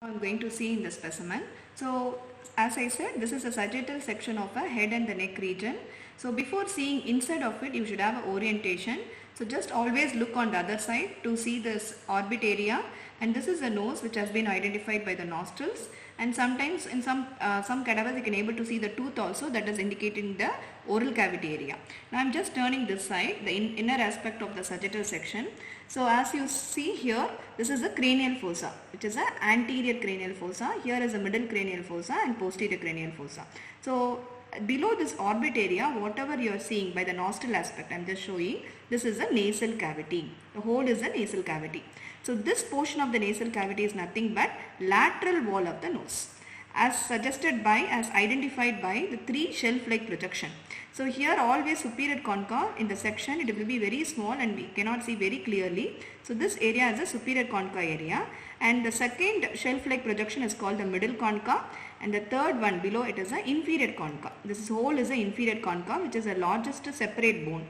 I'm going to see in the specimen. So as I said, this is a sagittal section of a head and the neck region. So before seeing inside of it, you should have an orientation. So just always look on the other side to see this orbit area, and this is the nose which has been identified by the nostrils, and sometimes in some cadavers you can able to see the tooth also, that is indicating the oral cavity area. Now I am just turning this side, the inner aspect of the sagittal section. So as you see here, this is the cranial fossa, which is an anterior cranial fossa. Here is a middle cranial fossa and posterior cranial fossa. So below this orbit area, whatever you are seeing by the nostril aspect, I am just showing, this is a nasal cavity. The whole is a nasal cavity. So this portion of the nasal cavity is nothing but lateral wall of the nose, as suggested by, as identified by the three shelf-like projection. So here always superior concha in the section, it will be very small and we cannot see very clearly. So this area is a superior concha area, and the second shelf-like projection is called the middle concha, and the third one below it is the inferior concha. This whole is the inferior concha, which is the largest separate bone.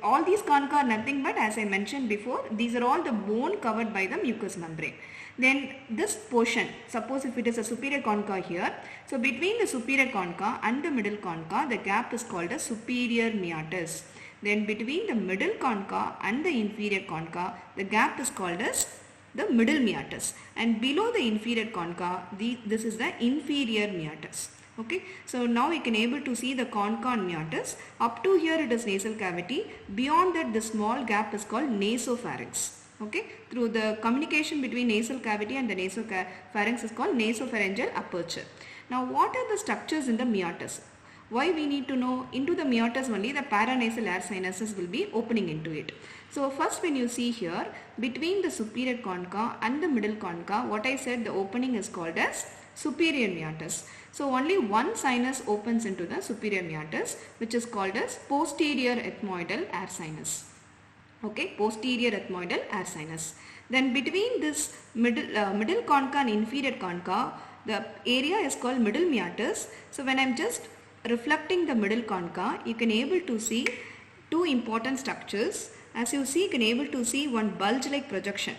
All these concha are nothing but, as I mentioned before, these are all the bone covered by the mucous membrane. Then this portion, suppose if it is a superior concha here, so between the superior concha and the middle concha, the gap is called a superior meatus. Then between the middle concha and the inferior concha, the gap is called as the middle meatus, and below the inferior concha, this is the inferior meatus. Okay, so now we can able to see the concha and meatus. Up to here it is nasal cavity. Beyond that, the small gap is called nasopharynx. Okay, through the communication between nasal cavity and the nasopharynx is called nasopharyngeal aperture. Now what are the structures in the meatus? Why we need to know? Into the meatus only the paranasal air sinuses will be opening into it. So first, when you see here, between the superior concha and the middle concha, what I said, the opening is called as superior meatus. So only one sinus opens into the superior meatus, which is called as posterior ethmoidal air sinus. Okay, posterior ethmoidal air sinus. Then between this middle concha and inferior concha, the area is called middle meatus. So when I am just reflecting the middle concha, you can able to see two important structures. As you see, you can able to see one bulge like projection.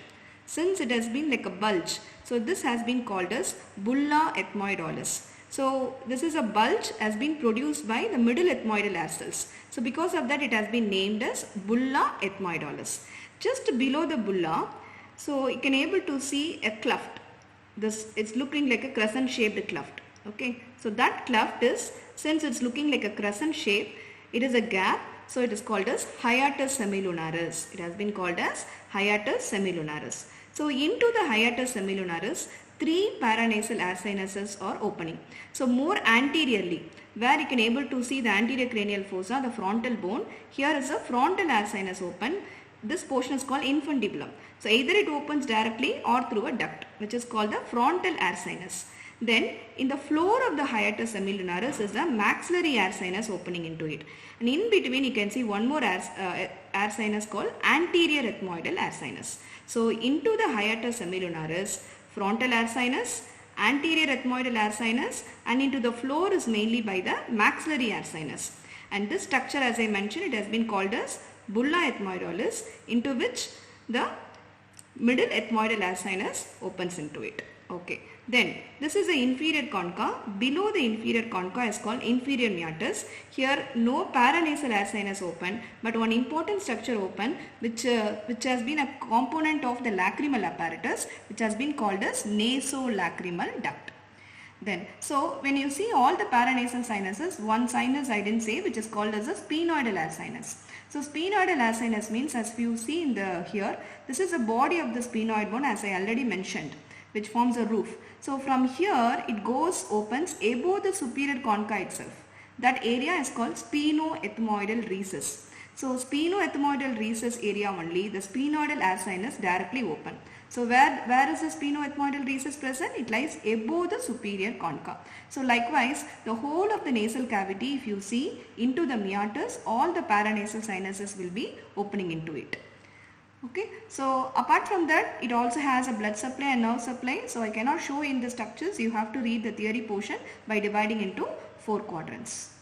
Since it has been like a bulge, so this has been called as bulla ethmoidalis. So this is a bulge has been produced by the middle ethmoidal air cells. So because of that, it has been named as bulla ethmoidalis. Just below the bulla, so you can able to see a cleft. This, it's looking like a crescent shaped cleft. Okay, so that cleft is, since it's looking like a crescent shape, it is a gap. So it is called as hiatus semilunaris. It has been called as hiatus semilunaris. So into the hiatus semilunaris, three paranasal air sinuses are opening. So more anteriorly, where you can able to see the anterior cranial fossa, the frontal bone, here is a frontal air sinus open. This portion is called infundibulum. So either it opens directly or through a duct, which is called the frontal air sinus. Then in the floor of the hiatus semilunaris is the maxillary air sinus opening into it. And in between you can see one more air sinus called anterior ethmoidal air sinus. So into the hiatus semilunaris, frontal air sinus, anterior ethmoidal air sinus, and into the floor is mainly by the maxillary air sinus. And this structure, as I mentioned, it has been called as bulla ethmoidalis, into which the middle ethmoidal air sinus opens into it. Okay, then this is the inferior concha. Below the inferior concha is called inferior meatus. Here no paranasal air sinus open, but one important structure open, which has been a component of the lacrimal apparatus, which has been called as nasolacrimal duct. Then, so when you see all the paranasal sinuses, one sinus I didn't say, which is called as a sphenoidal air sinus. So sphenoidal air sinus means, as you see in the here, this is the body of the sphenoid bone, as I already mentioned, which forms a roof. So from here it goes, opens above the superior concha itself. That area is called sphenoethmoidal recess. So sphenoethmoidal recess area only, the sphenoidal air sinus directly open. So where is the sphenoethmoidal recess present? It lies above the superior concha. So likewise, the whole of the nasal cavity, if you see into the meatus, all the paranasal sinuses will be opening into it. Okay, so apart from that, it also has a blood supply and nerve supply. So I cannot show in the structures. You have to read the theory portion by dividing into 4 quadrants.